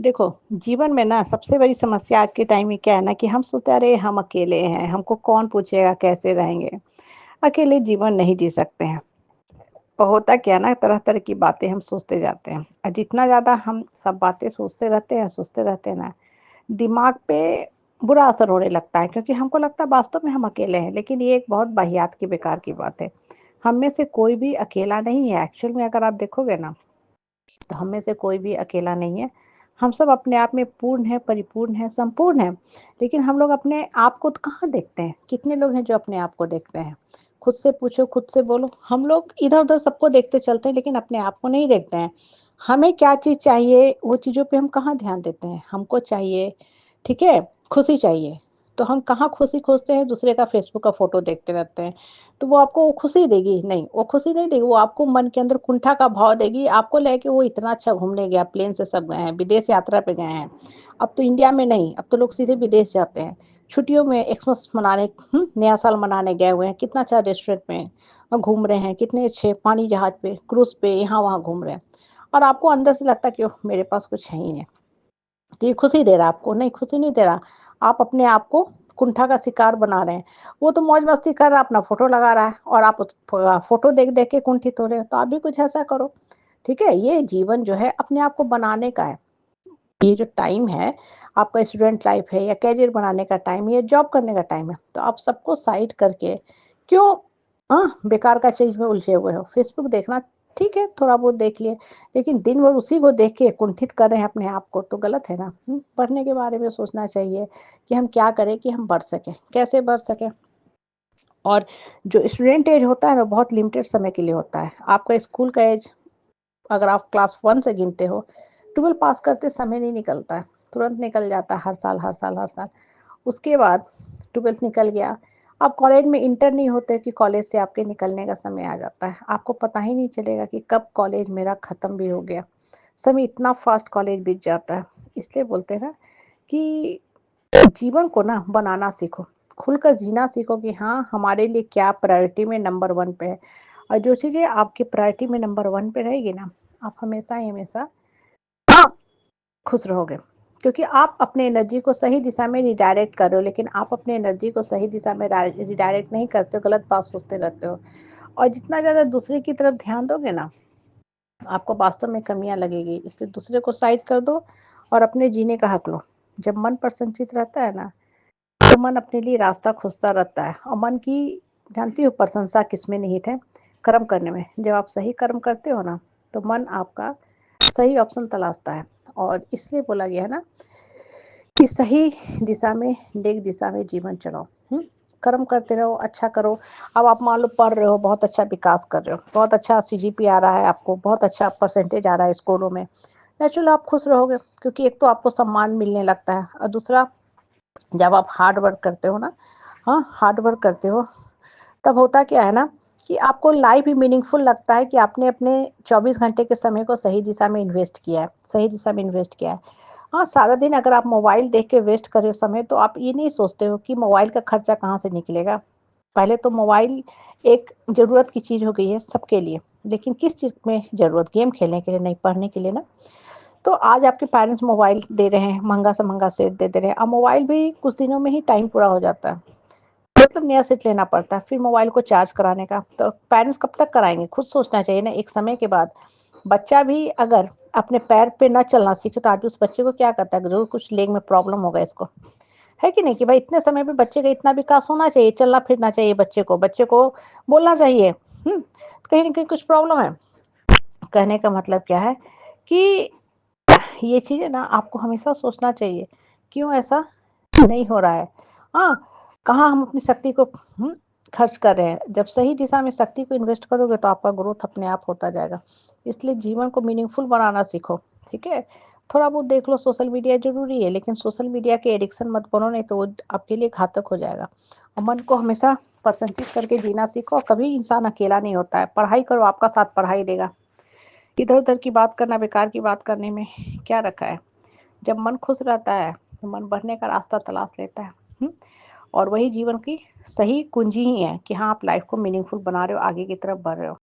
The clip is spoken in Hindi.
देखो, जीवन में ना सबसे बड़ी समस्या आज के टाइम में क्या है ना कि हम सोचते हैं अरे हम अकेले हैं, हमको कौन पूछेगा कैसे रहेंगे? अकेले जीवन नहीं जी सकते हैं। और होता क्या है ना तरह-तरह की बातें हम सोचते जाते हैं और जितना ज़्यादा हम सब बातें सोचते रहते हैं ना, दिमाग पे बुरा असर होने लगता है क्योंकि हमको लगता है वास्तव में हम अकेले हैं, लेकिन ये एक बहुत वाहियात की बेकार की बात है। हम में से कोई भी अकेला नहीं है एक्चुअल में अगर आप देखोगे ना तो हम में से कोई भी अकेला नहीं है। हम सब अपने आप में पूर्ण हैं, परिपूर्ण हैं, संपूर्ण हैं। लेकिन हम लोग अपने आप को तो कहाँ देखते हैं? कितने लोग हैं जो अपने आप को देखते हैं? खुद से पूछो, खुद से बोलो। हम लोग इधर-उधर सबको देखते चलते हैं लेकिन अपने आप को नहीं देखते हैं। हमें क्या चीज़ चाहिए, वो चीज़ों पे हम कहाँ ध्यान देते हैं? हमको चाहिए, ठीक है, खुशी चाहिए। तो हम कहाँ खुशी खोजते हैं? दूसरे का फ़ेसबुक का फ़ोटो देखते रहते हैं। तो वो आपको खुशी देगी? नहीं, वो खुशी नहीं देगी, वो आपको मन के अंदर कुंठा का भाव देगी, आपको लगे कि वो इतना अच्छा घूमने गया, प्लेन से सब गए हैं, विदेश यात्रा पे गए हैं। अब तो इंडिया में नहीं, अब तो लोग सीधे विदेश जाते हैं। छुट्टियों में एक्समस मनाने नया साल मनाने गए हुए हैं, कितना अच्छा रेस्टोरेंट में घूम रहे हैं, कितने अच्छे पानी जहाज पे, क्रूज़ पे यहाँ-वहाँ घूम रहे हैं। और आपको अंदर से लगता है कि ओह! मेरे पास कुछ है ही नहीं। तो ये खुशी दे रहा है आपको? नहीं, खुशी नहीं दे रहा। आप अपने आप को कुंठा का शिकार बना रहे हैं। वो तो मौज-मस्ती कर रहा है, अपना फ़ोटो लगा रहा है और आप उस फ़ोटो देख-देख के कुंठित हो रहे हो, तो आप भी कुछ ऐसा करो। ठीक है? ये जीवन जो है अपने आप को बनाने का है। ये जो टाइम है, आपका स्टूडेंट लाइफ़ है या करियर बनाने का टाइम है या जॉब करने का टाइम है, तो आप सबको साइड करके क्यों बेकार का चीज़ में उलझे हुए हो? फ़ेसबुक देखना ठीक है, थोड़ा बहुत देख लिए, लेकिन दिन भर उसी को देख के कुंठित कर रहे हैं अपने आप को, तो गलत है ना? पढ़ने के बारे में सोचना चाहिए कि हम क्या करें कि हम बढ़ सकें, कैसे बढ़ सकें? और जो स्टूडेंट एज होता है ना, बहुत लिमिटेड समय के लिए होता है। आपका स्कूल का एज अगर आप क्लास 1 से गिनते हो, 12 पास करते समय नहीं निकलता है, तुरंत निकल जाता है हर साल, हर साल, हर साल। उसके बाद 12th निकल गया, आप कॉलेज में इंटर नहीं होते कि कॉलेज से आपके निकलने का समय आ जाता है। आपको पता ही नहीं चलेगा कि कब कॉलेज मेरा खत्म भी हो गया। समय इतना फास्ट कॉलेज बीत जाता है। इसलिए बोलते हैं ना कि जीवन को ना बनाना सीखो, खुलकर जीना सीखो कि हाँ, हमारे लिए क्या प्रायोरिटी में नंबर 1 पे है। और जो चीज़ें आपकी प्रायोरिटी में नंबर 1 पे रहेगी ना, आप हमेशा ही हमेशा हाँ, खुश रहोगे। क्योंकि आप अपने एनर्जी को सही दिशा में रिडायरेक्ट कर रहे हो, लेकिन आप अपने एनर्जी को सही दिशा में रिडायरेक्ट नहीं करते हो, गलत बात सोचते रहते हो। और जितना ज़्यादा दूसरे की तरफ ध्यान दोगे ना, आपको वास्तव में कमियाँ लगेगी। इसलिए दूसरे को साइड कर दो और अपने जीने का हक लो। जब मन प्रसन्नचित्त रहता है ना, तो मन अपने लिए रास्ता खोजता रहता है और मन की जानती हो प्रशंसा किसमें निहित है? कर्म करने में। जब आप सही कर्म करते हो ना, तो मन आपका सही ऑप्शन तलाशता है और इसलिए बोला गया है ना कि सही दिशा में, नेक दिशा में जीवन चलाओ। कर्म करते रहो, अच्छा करो। अब आप मान लो पढ़ रहे हो, बहुत अच्छा विकास कर रहे हो, बहुत अच्छा सीजीपी आ रहा है आपको, बहुत अच्छा परसेंटेज आ रहा है स्कूलों में। नेचुरली आप खुश रहोगे क्योंकि एक तो आपको सम्मान मिलने लगता है और दूसरा जब आप हार्ड वर्क करते हो ना, हार्ड वर्क करते हो, तब होता क्या है ना कि आपको लाइफ ही मीनिंगफुल लगता है कि आपने अपने 24 घंटे के समय को सही दिशा में इन्वेस्ट किया है, सही दिशा में इन्वेस्ट किया है। सारा दिन अगर आप मोबाइल देख के वेस्ट कर रहे हो समय, तो आप ये नहीं सोचते हो कि मोबाइल का खर्चा कहाँ से निकलेगा। पहले तो मोबाइल एक ज़रूरत की चीज़ हो गई है सबके लिए, लेकिन किस चीज़ में ज़रूरत? गेम खेलने के लिए नहीं, पढ़ने के लिए ना। तो आज आपके पेरेंट्स मोबाइल दे रहे हैं, महँगा से महँगा सेट दे रहे हैं। अब मोबाइल भी कुछ दिनों में ही टाइम पूरा हो जाता है। मतलब नया सेट लेना पड़ता है, फिर मोबाइल को चार्ज कराने का, तो पेरेंट्स कब तक कराएँगे? खुद सोचना चाहिए ना, एक समय के बाद बच्चा भी अगर अपने पैर पे ना चलना सीखे, तो आज उस बच्चे को क्या कहता है, ज़रूर कुछ लेग में प्रॉब्लम होगा इसको। है कि नहीं? कि भाई इतने समय पे बच्चे का इतना विकास होना चाहिए, चलना-फिरना चाहिए बच्चे को बोलना चाहिए। कहीं न कहीं कुछ प्रॉब्लम है। कहने का मतलब क्या है कि ये चीज़ें ना आपको हमेशा सोचना चाहिए, क्यों ऐसा नहीं हो रहा है? हाँ, कहाँ हम अपनी शक्ति को खर्च कर रहे हैं। जब सही दिशा में शक्ति को इन्वेस्ट करोगे तो आपका ग्रोथ अपने आप होता जाएगा। इसलिए जीवन को मीनिंगफुल बनाना सीखो, ठीक है? थोड़ा बहुत देख लो, सोशल मीडिया ज़रूरी है, लेकिन सोशल मीडिया के एडिक्शन मत बनो, नहीं तो वो आपके लिए घातक हो जाएगा। और मन को हमेशा प्रसन्नचित्त करके जीना सीखो, कभी इंसान अकेला नहीं होता है। पढ़ाई करो, आपका साथ पढ़ाई देगा। इधर-उधर की बात करना, बेकार की बात करने में क्या रखा है? जब मन खुश रहता है, तो मन बढ़ने का रास्ता तलाश लेता है। हुँ? और वही जीवन की सही कुंजी ही है कि हाँ, आप लाइफ़ को मीनिंगफुल बना रहे हो, आगे की तरफ बढ़ रहे हो।